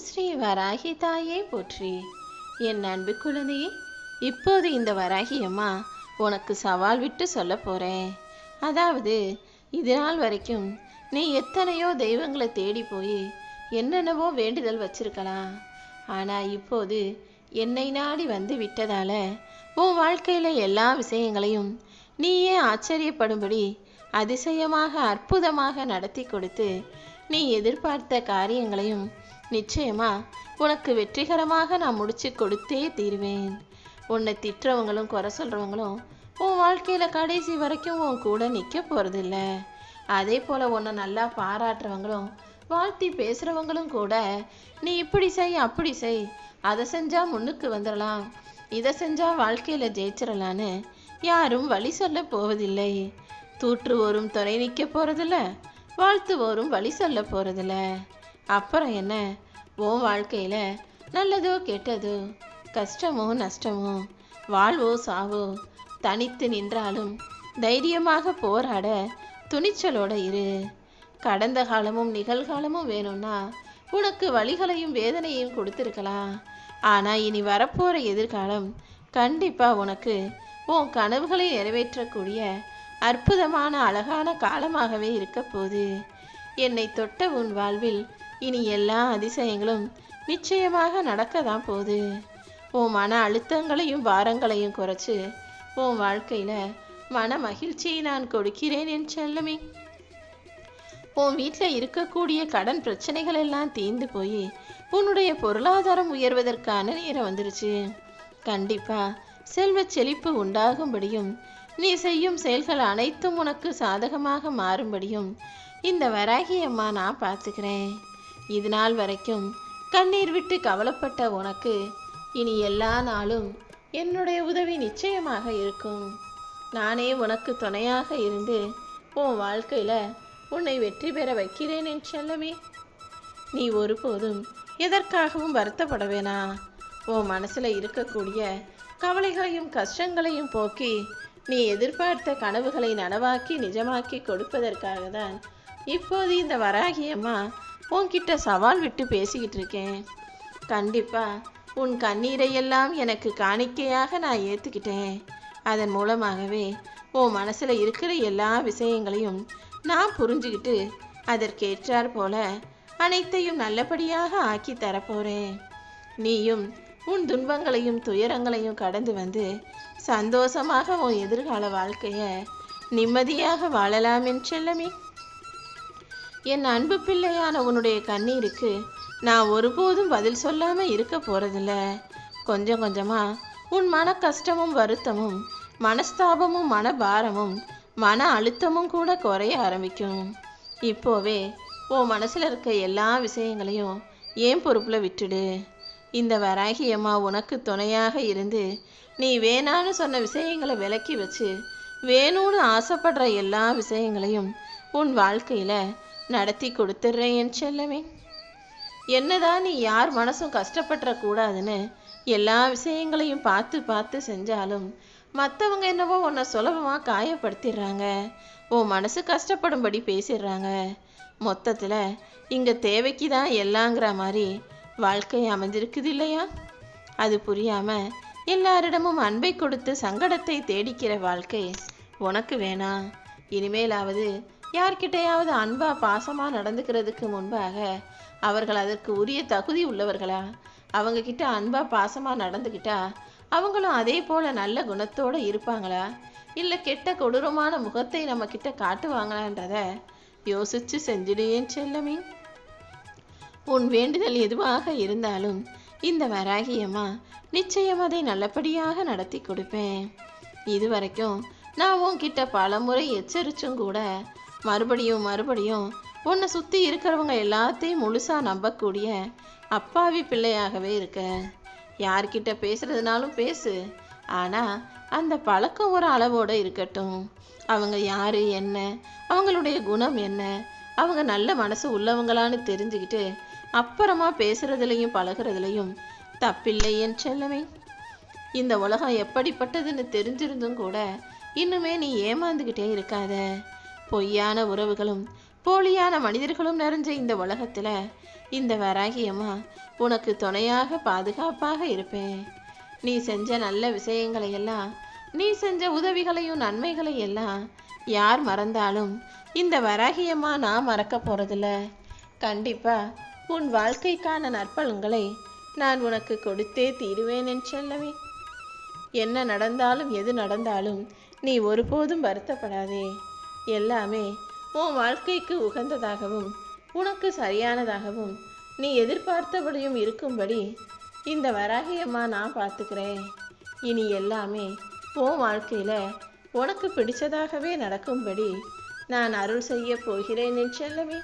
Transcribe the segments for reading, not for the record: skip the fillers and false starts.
ஸ்ரீ வராகி தாயே போற்றி. என் அன்பு குழந்தையே, இப்போது இந்த வராகி அம்மா உனக்கு சவால் விட்டு சொல்ல போகிறேன். அதாவது, இது நாள் வரைக்கும் நீ எத்தனையோ தெய்வங்களை தேடி போய் என்னென்னவோ வேண்டுதல் வச்சிருக்கலாம். ஆனால் இப்போது என்னை நாடி வந்து விட்டதால உன் வாழ்க்கையில் எல்லா விஷயங்களையும் நீயே ஆச்சரியப்படும்படி அதிசயமாக அற்புதமாக நடத்தி கொடுத்து நீ எதிர்பார்த்த காரியங்களையும் நிச்சயமா உனக்கு வெற்றிகரமாக நான் முடிச்சு கொடுத்தே தீருவேன். உன்னை திட்டுறவங்களும் குறை சொல்றவங்களும் உன் வாழ்க்கையில கடைசி வரைக்கும் உன் கூட நிற்க போறதில்ல. அதே போல உன்னை நல்லா பாராட்டுறவங்களும் வாழ்த்தி பேசுறவங்களும் கூட நீ இப்படி செய் அப்படி செய், அதை செஞ்சா முன்னுக்கு வந்துடலாம், இதை செஞ்சா வாழ்க்கையில ஜெயிச்சிடலான்னு யாரும் வழி சொல்ல போவதில்லை. தூற்றுவோரும் துணை நிற்க போறதில்ல, வாழ்த்துவோரும் வழி சொல்ல போறதில்ல. அப்புறம் என்ன, உன் வாழ்க்கையில நல்லதோ கெட்டதோ, கஷ்டமோ நஷ்டமோ, வாழ்வோ சாவோ, தனித்து நின்றாலும் தைரியமாக போராட துணிச்சலோட இரு. கடந்த காலமும் நிகழ்காலமும் வேணும்னா உனக்கு வழிகளையும் வேதனையும் கொடுத்துருக்கலாம். ஆனால் இனி வரப்போகிற எதிர்காலம் கண்டிப்பாக உனக்கு உன் கனவுகளை நிறைவேற்றக்கூடிய அற்புதமான அழகான காலமாகவே இருக்க போகுது. என்னை தொட்ட உன் வாழ்வில் இனி எல்லா அதிசயங்களும் நிச்சயமாக நடக்க தான் போகுது. உன் மன அழுத்தங்களையும் பாரங்களையும் குறைச்சு உன் வாழ்க்கையில் மன மகிழ்ச்சியை நான் கொடுக்கிறேன் என் செல்லமே. உன் வீட்டில் இருக்கக்கூடிய கடன் பிரச்சனைகள் எல்லாம் தீர்ந்து போய் உன்னுடைய பொருளாதாரம் உயர்வதற்கான நேரம் வந்துருச்சு. கண்டிப்பாக செல்வ செழிப்பு உண்டாகும்படியும் நீ செய்யும் செயல்கள் அனைத்தும் உனக்கு சாதகமாக மாறும்படியும் இந்த வராகி அம்மா நான் பார்த்துக்கிறேன். இது நாள் வரைக்கும் கண்ணீர் விட்டு கவலைப்பட்ட உனக்கு இனி எல்லா நாளும் என்னுடைய உதவி நிச்சயமாக இருக்கும். நானே உனக்கு துணையாக இருந்து உன் வாழ்க்கையில் உன்னை வெற்றி பெற வைக்கிறேன் என் செல்லமே. நீ ஒருபோதும் எதற்காகவும் வருத்தப்பட வேணாம். உன் மனசில் இருக்கக்கூடிய கவலைகளையும் கஷ்டங்களையும் போக்கி நீ எதிர்பார்த்த கனவுகளை நனவாக்கி நிஜமாக்கி கொடுப்பதற்காக தான் இப்போது இந்த வராகி அம்மா உன்கிட்ட சவால் விட்டு பேசிக்கிட்டு இருக்கேன். கண்டிப்பாக உன் கண்ணீரை எல்லாம் எனக்கு காணிக்கையாக நான் ஏற்றுக்கிட்டேன். அதன் மூலமாகவே உன் மனசில் இருக்கிற எல்லா விஷயங்களையும் நான் புரிஞ்சுக்கிட்டு அதற்கேற்றார் போல அனைத்தையும் நல்லபடியாக ஆக்கி தரப்போகிறேன். நீயும் உன் துன்பங்களையும் துயரங்களையும் கடந்து வந்து சந்தோஷமாக உன் எதிர்கால வாழ்க்கையை நிம்மதியாக வாழலாம் என் செல்லமே. என் அன்பு பிள்ளையான உன்னுடைய கண்ணீருக்கு நான் ஒருபோதும் பதில் சொல்லாமல் இருக்க போகிறதில்ல. கொஞ்சம் கொஞ்சமாக உன் மன கஷ்டமும் வருத்தமும் மனஸ்தாபமும் மனபாரமும் மன அழுத்தமும் கூட குறைய ஆரம்பிக்கும். இப்போவே உன் மனசில் இருக்க எல்லா விஷயங்களையும் ஏன் பொறுப்பில் விட்டுடு. இந்த வராகி அம்மா உனக்கு துணையாக இருந்து நீ வேணான்னு சொன்ன விஷயங்களை விலக்கி வச்சு வேணும்னு ஆசைப்படுற எல்லா விஷயங்களையும் உன் வாழ்க்கையில் நடத்தி கொடுத்துட்றேன் என் செல்லமே. என்னதான் நீ யார் மனசும் கஷ்டப்பட்டுறக்கூடாதுன்னு எல்லா விஷயங்களையும் பார்த்து பார்த்து செஞ்சாலும் மற்றவங்க என்னவோ உன்னை சுலபமாக காயப்படுத்திடுறாங்க, உன் மனசு கஷ்டப்படும்படி பேசிடுறாங்க. மொத்தத்தில் இங்கே தேவைக்கு தான் எல்லாங்கிற மாதிரி வாழ்க்கை அமைஞ்சிருக்குது இல்லையா? அது புரியாமல் எல்லாரிடமும் அன்பை கொடுத்து சங்கடத்தை தேடிக்கிற வாழ்க்கை உனக்கு வேணாம். இனிமேலாவது யார்கிட்டையாவது அன்பாக பாசமாக நடந்துக்கிறதுக்கு முன்பாக அவர்கள் அதற்கு உரிய தகுதி உள்ளவர்களா, அவங்கக்கிட்ட அன்பாக பாசமாக நடந்துக்கிட்டா அவங்களும் அதே போல் நல்ல குணத்தோடு இருப்பாங்களா, இல்லை கெட்ட கொடூரமான முகத்தை நம்மக்கிட்ட காட்டுவாங்களான்றத யோசித்து செஞ்சிடுவேன் செல்லமே. உன் வேண்டுதல் எதுவாக இருந்தாலும் இந்த வராகி அம்மா நிச்சயம் அதை நல்லபடியாக நடத்தி கொடுப்பேன். இதுவரைக்கும் நான் உன்கிட்ட பல முறை எச்சரிச்சும் கூட மறுபடியும் மறுபடியும் உன்னை சுற்றி இருக்கிறவங்க எல்லாத்தையும் முழுசாக நம்பக்கூடிய அப்பாவி பிள்ளையாகவே இருக்க. யார்கிட்ட பேசுறதுனாலும் பேசு, ஆனால் அந்த பழக்கம் ஒரு அளவோடு இருக்கட்டும். அவங்க யார் என்ன, அவங்களுடைய குணம் என்ன, அவங்க நல்ல மனசு உள்ளவங்களான்னு தெரிஞ்சுக்கிட்டு அப்புறமா பேசுறதுலையும் பழகிறதுலையும் தப்பில்லை என் செல்லமே. இந்த உலகம் எப்படிப்பட்டதுன்னு தெரிஞ்சிருந்தும் கூட இன்னுமே நீ ஏமாந்துக்கிட்டே இருக்காத. பொய்யான உறவுகளும் போலியான மனிதர்களும் நிறைஞ்ச இந்த உலகத்தில் இந்த வராகியம்மா உனக்கு துணையாக பாதுகாப்பாக இருப்பேன். நீ செஞ்ச நல்ல விஷயங்களை எல்லாம், நீ செஞ்ச உதவிகளையும் நன்மைகளை எல்லாம் யார் மறந்தாலும் இந்த வராகியம்மா நான் மறக்க போறதில்ல. கண்டிப்பா உன் வாழ்க்கைக்கான நற்பலன்களை நான் உனக்கு கொடுத்தே தீருவேன் என் செல்லமே. என்ன நடந்தாலும் எது நடந்தாலும் நீ ஒருபோதும் வருத்தப்படாதே. எல்லாமே உன் வாழ்க்கைக்கு உகந்ததாகவும் உனக்கு சரியானதாகவும் நீ எதிர்பார்த்தபடியும் இருக்கும்படி இந்த வராகியம்மா நான் பார்த்துக்கிறேன். இனி எல்லாமே உன் வாழ்க்கையில் உனக்கு பிடிச்சதாகவே நடக்கும்படி நான் அருள் செய்ய போகிறேன் என் செல்லமே.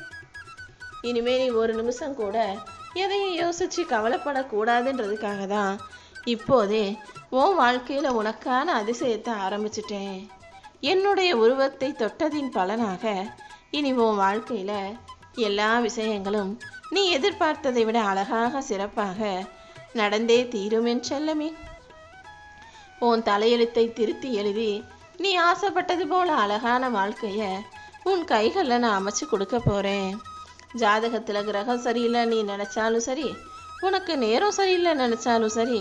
இனிமே நீ ஒரு நிமிஷம் கூட எதையும் யோசிச்சு கவலைப்படக்கூடாதுன்றதுக்காக தான் இப்போதே உன் வாழ்க்கையில் உனக்கான அதிசயத்தை ஆரம்பிச்சிட்டேன். என்னுடைய உருவத்தை தொட்டதின் பலனாக இனி உன் வாழ்க்கையில் எல்லா விஷயங்களும் நீ எதிர்பார்த்ததை விட அழகாக சிறப்பாக நடந்தே தீரும் என் செல்லமே. உன் தலையெழுத்தை திருத்தி எழுதி நீ ஆசைப்பட்டது போல அழகான வாழ்க்கைய உன் கைகளில் நான் அமைச்சு கொடுக்க போறேன். ஜாதகத்தில் கிரகம் சரியில்லை நீ நினைச்சாலும் சரி, உனக்கு நேரம் சரியில்லை நினைச்சாலும் சரி,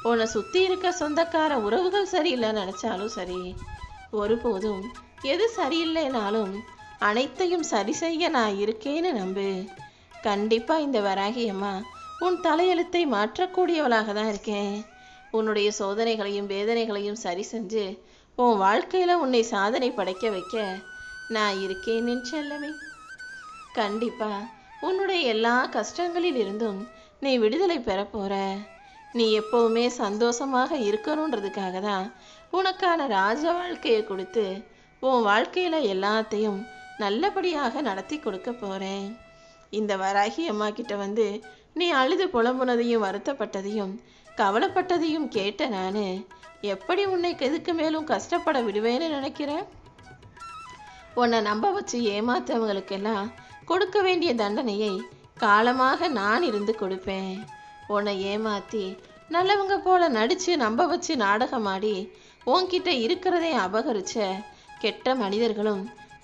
உன்னை சுற்றி இருக்க சொந்தக்கார உறவுகள் சரியில்லை நினைச்சாலும் சரி, ஒருபோதும் எது சரியில்லைனாலும் அனைத்தையும் சரி செய்ய நான் இருக்கேன்னு நம்பு. கண்டிப்பா இந்த வராகியம்மா உன் தலையெழுத்தை மாற்றக்கூடியவளாக தான் இருக்கேன். உன்னுடைய சோதனைகளையும் வேதனைகளையும் சரி செஞ்சு உன் வாழ்க்கையில உன்னை சாதனை படைக்க வைக்க நான் இருக்கேன் என் செல்லமே. கண்டிப்பா உன்னுடைய எல்லா கஷ்டங்களில் இருந்தும் நீ விடுதலை பெற போற. நீ எப்பவுமே சந்தோஷமாக இருக்கணுன்றதுக்காக தான் உனக்கான ராஜ வாழ்க்கையை கொடுத்து உன் வாழ்க்கையில எல்லாத்தையும் நல்லபடியாக நடத்தி கொடுக்க போறேன். இந்த வராகி அம்மா கிட்ட வந்து நீ அழுது புலம்புனதையும் வருத்தப்பட்டதையும் கவலைப்பட்டதையும் கேட்ட நான் எப்படி உன்னை எதுக்கு மேலும் கஷ்டப்பட விடுவேன்னு நினைக்கிறேன்? உன்னை நம்ப வச்சு ஏமாத்தவங்களுக்கெல்லாம் கொடுக்க வேண்டிய தண்டனையை காலமாக நான் இருந்து கொடுப்பேன். உன்னை ஏமாத்தி நல்லவங்க போல நடிச்சு நம்ப வச்சு நாடகமாடி உன்கிட்ட இருக்கிறதை அபகரிச்ச கெட்ட மனிதர்களும்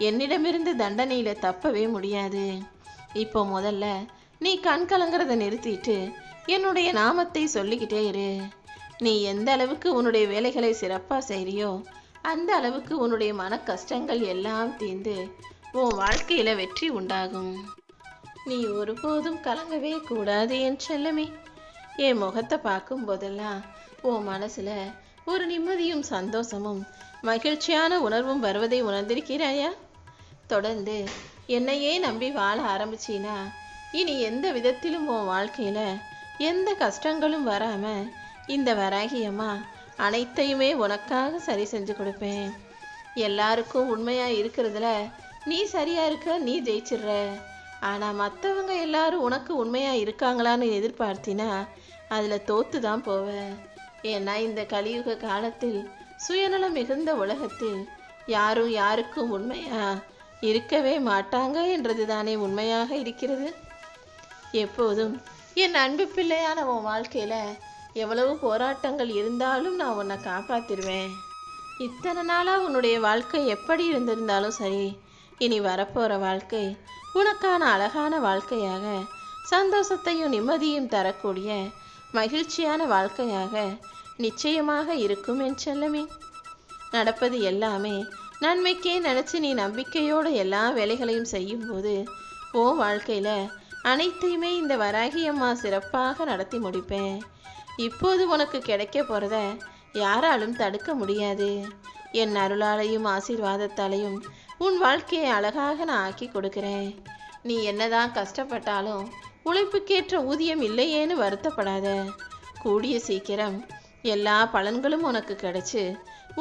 என்னிடமிருந்து தண்டனையில தப்பவே முடியாது. இப்போ முதல்ல நீ கண் கலங்கிறத நிறுத்திட்டு என்னுடைய நாமத்தை சொல்லிக்கிட்டே இரு. நீ எந்த அளவுக்கு உன்னுடைய வேலைகளை சிறப்பா செய்றியோ அந்த அளவுக்கு உன்னுடைய மன கஷ்டங்கள் எல்லாம் தீர்ந்து உன் வாழ்க்கையில வெற்றி உண்டாகும். நீ ஒருபோதும் கலங்கவே கூடாது என் செல்லமே. என் முகத்தை பார்க்கும் போதெல்லாம் உன் மனசுல ஒரு நிம்மதியும் சந்தோஷமும் மகிழ்ச்சியான உணர்வும் வருவதை உணர்ந்திருக்கிறாயா? தொடர்ந்து என்னையே நம்பி வாழ ஆரம்பிச்சினா இனி எந்த விதத்திலும் உன் வாழ்க்கையில எந்த கஷ்டங்களும் வராம இந்த வராகியம்மா அனைத்தையுமே உனக்காக சரி செஞ்சு கொடுப்பேன். எல்லாருக்கும் உண்மையா இருக்கிறதுல நீ சரியா இருக்க, நீ ஜெயிச்சிடுற. ஆனா மற்றவங்க எல்லாரும் உனக்கு உண்மையா இருக்காங்களான்னு எதிர்பார்த்தினா அதுல தோத்து தான் போவ. ஏன்னா இந்த கலியுக காலத்தில் சுயநலம் மிகுந்த உலகத்தில் யாரும் யாருக்கும் உண்மையா இருக்கவே மாட்டாங்க என்றது தானே உண்மையாக இருக்கிறது. எப்போதும் என் அன்பு பிள்ளையான உன் வாழ்க்கையில எவ்வளவு போராட்டங்கள் இருந்தாலும் நான் உன்னை காப்பாத்திடுவேன். இத்தனை நாளா உன்னுடைய வாழ்க்கை எப்படி இருந்திருந்தாலும் சரி, இனி வரப்போற வாழ்க்கை உனக்கான அழகான வாழ்க்கையாக, சந்தோஷத்தையும் நிம்மதியும் தரக்கூடிய மகிழ்ச்சியான வாழ்க்கையாக நிச்சயமாக இருக்கும் என் செல்லமே. நடப்பது எல்லாமே நன்மைக்கே நினைச்சு நீ நம்பிக்கையோட எல்லா வேலைகளையும் செய்யும்போது உன் வாழ்க்கையில அனைத்தையுமே இந்த வராகியம்மா சிறப்பாக நடத்தி முடிப்பேன். இப்போது உனக்கு கிடைக்க போறத யாராலும் தடுக்க முடியாது. என் அருளாலையும் ஆசீர்வாதத்தாலையும் உன் வாழ்க்கையை அழகாக நான் ஆக்கி கொடுக்கிறேன். நீ என்னதான் கஷ்டப்பட்டாலும் உழைப்புக்கேற்ற ஊதியம் இல்லையேன்னு வருத்தப்படாத. கூடிய சீக்கிரம் எல்லா பலன்களும் உனக்கு கிடைச்சு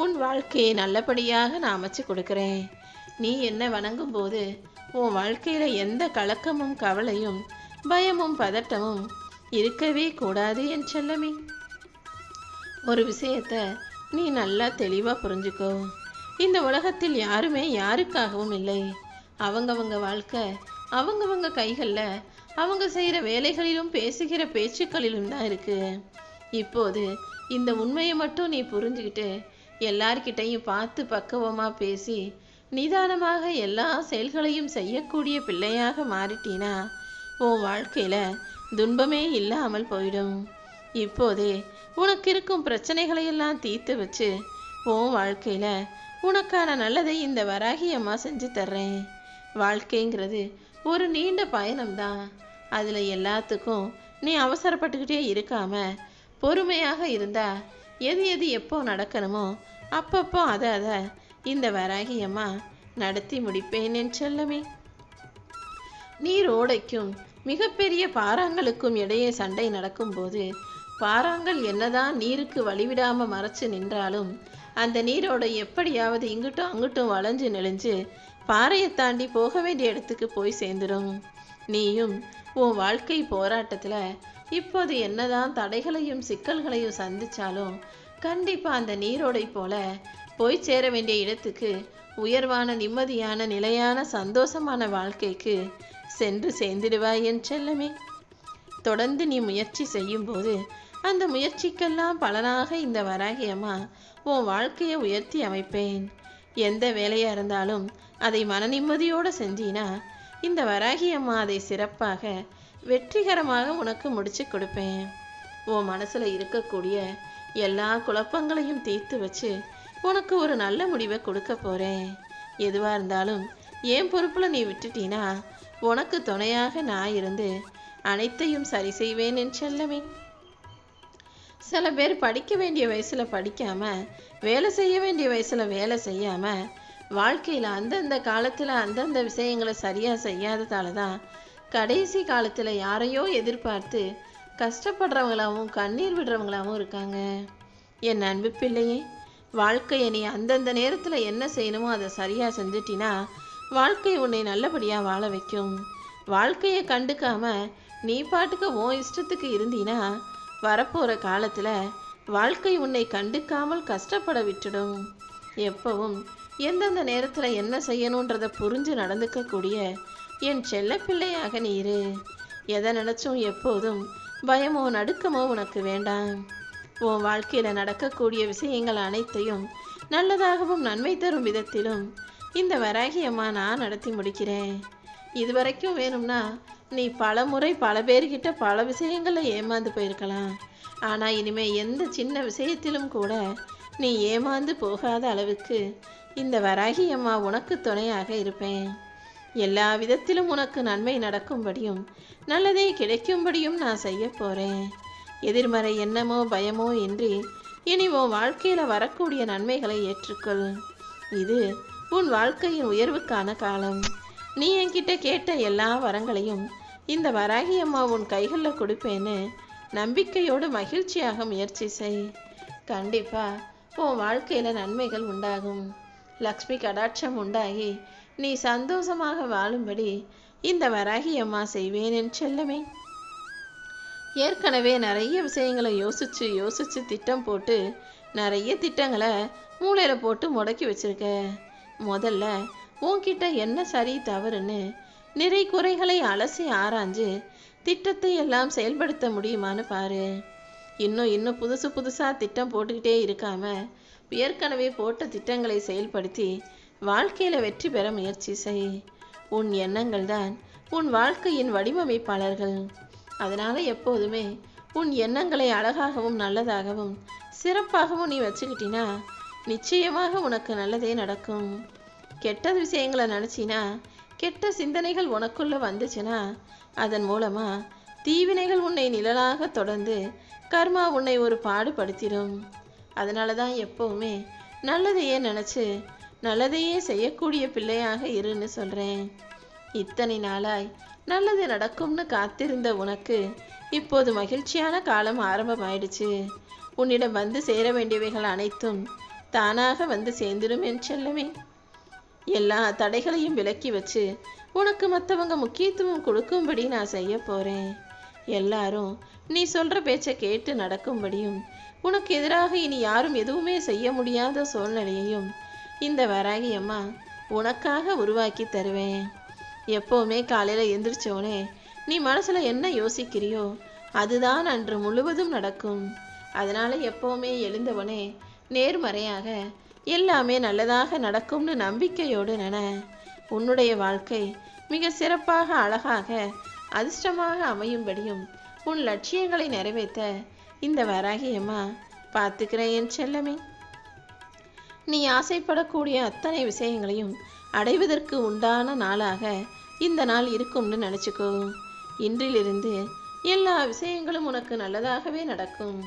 உன் வாழ்க்கையை நல்லபடியாக நான் அமைச்சு கொடுக்கிறேன். நீ என்ன வணங்கும் போது உன் வாழ்க்கையில எந்த கலக்கமும் கவலையும் பயமும் பதட்டமும் இருக்கவே கூடாது என் செல்லமே. ஒரு விஷயத்த நீ நல்லா தெளிவா புரிஞ்சுக்கோ. இந்த உலகத்தில் யாருமே யாருக்காகவும் இல்லை. அவங்கவங்க வாழ்க்கை அவங்கவங்க கைகள்ல அவங்க செய்யற வேலைகளிலும் பேசுகிற பேச்சுக்களிலும் தான் இருக்கு. இப்போது இந்த உண்மையை மட்டும் நீ புரிஞ்சுக்கிட்டு எல்லார்கிட்டையும் பார்த்து பக்குவமா பேசி நிதானமாக எல்லா செயல்களையும் செய்யக்கூடிய பிள்ளையாக மாறிட்டீனா உன் வாழ்க்கையில் துன்பமே இல்லாமல் போயிடும். இப்போதே உனக்கு இருக்கும் பிரச்சனைகளையெல்லாம் தீர்த்து வச்சு உன் வாழ்க்கையில் உனக்கான நல்லதை இந்த வராகி அம்மா செஞ்சு தர்றேன். வாழ்க்கைங்கிறது ஒரு நீண்ட பயணம்தான். அதில் எல்லாத்துக்கும் நீ அவசரப்பட்டுக்கிட்டே இருக்காம பொறுமையாக இருந்தா எது எது எப்போ நடக்கணுமோ அப்பப்போ அதை இந்த வராகி அம்மா நடத்தி முடிப்பேன் என் செல்லமே. நீரோடைக்கும் மிகப்பெரிய பாறாங்களுக்கும் இடையே சண்டை நடக்கும்போது பாறாங்கள் என்னதான் நீருக்கு வழிவிடாமல் மறைச்சு நின்றாலும் அந்த நீரோடை எப்படியாவது இங்கிட்டும் அங்கிட்டும் வளைஞ்சு நெளிஞ்சு பாறையை தாண்டி போக வேண்டிய இடத்துக்கு போய் சேர்ந்துடும். நீயும் உன் வாழ்க்கை போராட்டத்தில் இப்போது என்னதான் தடைகளையும் சிக்கல்களையும் சந்திச்சாலும் கண்டிப்பாக அந்த நீரோடை போல போய் சேர வேண்டிய இடத்துக்கு உயர்வான நிம்மதியான நிலையான சந்தோஷமான வாழ்க்கைக்கு சென்று சேர்ந்துடுவாய் என் செல்லமே. தொடர்ந்து நீ முயற்சி செய்யும்போது அந்த முயற்சிக்கெல்லாம் பலனாக இந்த வராகி அம்மா உன் வாழ்க்கையை உயர்த்தி அமைப்பேன். எந்த வேலையாக இருந்தாலும் அதை மன நிம்மதியோடு செஞ்சினா இந்த வராகி அம்மா அதை சிறப்பாக வெற்றிகரமாக உனக்கு முடிச்சு கொடுப்பேன். உன் மனசில் இருக்கக்கூடிய எல்லா குழப்பங்களையும் தீர்த்து வச்சு உனக்கு ஒரு நல்ல முடிவை கொடுக்க போகிறேன். எதுவாக இருந்தாலும் என் பொறுப்பில் நீ விட்டுட்டீனா உனக்கு துணையாக நான் இருந்து அனைத்தையும் சரி செய்வேன் என் செல்லமே. சில பேர் படிக்க வேண்டிய வயசில் படிக்காமல் வேலை செய்ய வேண்டிய வயசில் வேலை செய்யாமல் வாழ்க்கையில் அந்தந்த காலத்தில் அந்தந்த விஷயங்களை சரியாக செய்யாததால தான் கடைசி காலத்தில் யாரையோ எதிர்பார்த்து கஷ்டப்படுறவங்களாகவும் கண்ணீர் விடுறவங்களாகவும் இருக்காங்க. என் அன்பு பிள்ளையே, வாழ்க்கையை நீ அந்தந்த நேரத்தில் என்ன செய்யணுமோ அதை சரியாக செஞ்சிட்டினா வாழ்க்கை உன்னை நல்லபடியாக வாழ வைக்கும். வாழ்க்கையை கண்டுக்காம நீ பாட்டுக்கு உன் இஷ்டத்துக்கு இருந்தீனா வரப்போகிற காலத்தில் வாழ்க்கை உன்னை கண்டுக்காமல் கஷ்டப்பட விட்டுடும். எப்பவும் எந்தெந்த நேரத்தில் என்ன செய்யணுன்றதை புரிஞ்சு நடந்துக்கக்கூடிய என் செல்ல பிள்ளையாக நீ இரு. எதை நினச்சும் எப்போதும் பயமோ நடுக்கமோ உனக்கு வேண்டாம். உன் வாழ்க்கையில் நடக்கக்கூடிய விஷயங்கள் அனைத்தையும் நல்லதாகவும் நன்மை தரும் விதத்திலும் இந்த வராகி அம்மா நான் நடத்தி முடிக்கிறேன். இதுவரைக்கும் வேணும்னா நீ பல முறை பல பேர்கிட்ட பல விஷயங்களில் ஏமாந்து போயிருக்கலாம். ஆனால் இனிமேல் எந்த சின்ன விஷயத்திலும் கூட நீ ஏமாந்து போகாத அளவுக்கு இந்த வராகி அம்மா உனக்கு துணையாக இருப்பேன். எல்லா விதத்திலும் உனக்கு நன்மை நடக்கும்படியும் நல்லதே கிடைக்கும்படியும் நான் செய்ய போகிறேன். எதிர்மறை எண்ணமோ பயமோ இன்றி இனி உன் வாழ்க்கையில் வரக்கூடிய நன்மைகளை ஏற்றுக்கொள். இது உன் வாழ்க்கையின் உயர்வுக்கான காலம். நீ என்கிட்ட கேட்ட எல்லா வரங்களையும் இந்த வராகி அம்மா உன் கைகளில் கொடுப்பேன்னு நம்பிக்கையோடு மகிழ்ச்சியாக முயற்சி செய். கண்டிப்பாக உன் வாழ்க்கையில் நன்மைகள் உண்டாகும். லக்ஷ்மி கடாட்சம் உண்டாகி நீ சந்தோஷமாக வாழும்படி இந்த வராகி அம்மா செய்வேன் என் செல்லமே. ஏற்கனவே நிறைய விஷயங்களை யோசிச்சு திட்டம் போட்டு நிறைய திட்டங்களை மூளையில் போட்டு முடக்கி வச்சிருக்க. முதல்ல உன்கிட்ட என்ன சரி தவறுன்னு நிறை குறைகளை அலசி ஆராய்ஞ்சு திட்டத்தை எல்லாம் செயல்படுத்த முடியுமான்னு பாரு. இன்னும் புதுசாக திட்டம் போட்டுக்கிட்டே இருக்காம ஏற்கனவே போட்ட திட்டங்களை செயல்படுத்தி வாழ்க்கையில் வெற்றி பெற முயற்சி செய். உன் எண்ணங்கள் தான் உன் வாழ்க்கையின் வடிவமைப்பாளர்கள். அதனால் எப்போதுமே உன் எண்ணங்களை அழகாகவும் நல்லதாகவும் சிறப்பாகவும் நீ வச்சுக்கிட்டினா நிச்சயமாக உனக்கு நல்லதே நடக்கும். கெட்ட விஷயங்களை நினச்சினா கெட்ட சிந்தனைகள் உனக்குள்ளே வந்துச்சுன்னா அதன் மூலமாக தீவினைகள் உன்னை நிழலாக தொடர்ந்து கர்மா உன்னை ஒரு பாடுபடுத்திடும். அதனால தான் எப்போவுமே நல்லதையே நினச்சி நல்லதையே செய்யக்கூடிய பிள்ளையாக இருன்னு சொல்கிறேன். இத்தனை நாளாய் நல்லது நடக்கும்னு காத்திருந்த உனக்கு இப்போது மகிழ்ச்சியான காலம் ஆரம்பமாயிடுச்சு. உன்னிடம் வந்து சேர வேண்டியவைகள் அனைத்தும் தானாக வந்து சேர்ந்துடும் என் செல்லமே. எல்லா தடைகளையும் விலக்கி வச்சு உனக்கு மற்றவங்க முக்கியத்துவம் கொடுக்கும்படி நான் செய்ய போகிறேன். எல்லாரும் நீ சொல்கிற பேச்சை கேட்டு நடக்கும்படியும் உனக்கு எதிராக இனி யாரும் எதுவுமே செய்ய முடியாத சூழ்நிலையையும் இந்த வராகி அம்மா உனக்காக உருவாக்கி தருவேன். எப்போவுமே காலையில் எந்திரிச்சோனே நீ மனசில் என்ன யோசிக்கிறியோ அதுதான் அன்று முழுவதும் நடக்கும். அதனால் எப்போவுமே எழுந்தவனே நேர்மறையாக எல்லாமே நல்லதாக நடக்கும்னு நம்பிக்கையோடு நினை. உன்னுடைய வாழ்க்கை மிக சிறப்பாக அழகாக அதிர்ஷ்டமாக அமையும்படியும் உன் லட்சியங்களை நிறைவேற்ற இந்த வராகி அம்மா பார்த்துக்கிறேன் என் செல்லமே. நீ ஆசைப்படக்கூடிய அத்தனை விஷயங்களையும் அடைவதற்கு உண்டான நாளாக இந்த நாள் இருக்கும்னு நினச்சிக்கோ. இன்றிலிருந்து எல்லா விஷயங்களும் உனக்கு நல்லதாகவே நடக்கும்.